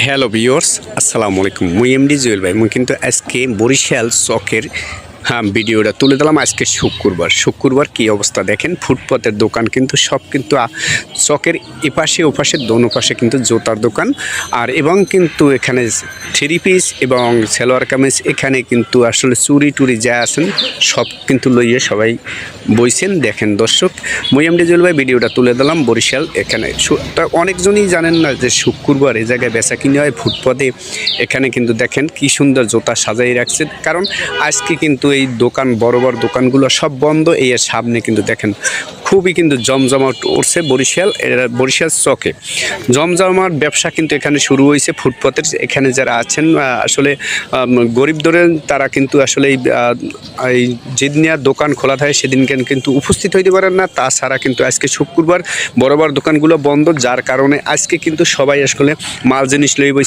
Hello viewers, আসসালামু আলাইকুম। মুই এমডি জুয়েল ভাই। মুই কিন্তু আজকে বরিশাল চকের ভিডিওটা তুলে দিলাম। আজকে শুক্রবার কী অবস্থা দেখেন। ফুটপাতের দোকান কিন্তু সব কিন্তু চকের এপাশে ওপাশে দোনো পাশে কিন্তু জুতার দোকান আর এবং কিন্তু এখানে থ্রি পিস এবং সেলোয়ার কামিজ এখানে কিন্তু আসলে চুরি টুরি যা আছেন সব কিন্তু লইয়ে সবাই বইছেন। দেখেন দর্শক, মুই এমডি জুয়েল ভাই ভিডিওটা তুলে দিলাম বরিশাল। এখানে অনেকজনই জানেন না যে শুক্রবার এই জায়গায় বেচা কিনে হয় ফুটপাতে। এখানে কিন্তু দেখেন কি সুন্দর জুতা সাজাই রাখছে, কারণ আজকে কিন্তু এই দোকান বড় বড় দোকানগুলো সব বন্ধ। এই সামনে কিন্তু দেখেন খুবই কিন্তু জমজমাট উঠছে বরিশাল চকে। জমজমাট ব্যবসা কিন্তু এখানে শুরু হয়েছে ফুটপাতের। এখানে যারা আছেন আসলে গরিব ধরে তারা কিন্তু আসলে এই যেদিন দোকান খোলা থাকে সেদিন কিন্তু উপস্থিত হইতে পারেন না। তাছাড়া কিন্তু আজকে শুক্রবার বড় বড় দোকানগুলো বন্ধ, যার কারণে আজকে কিন্তু সবাই আসলে মাল জিনিস লই বসে।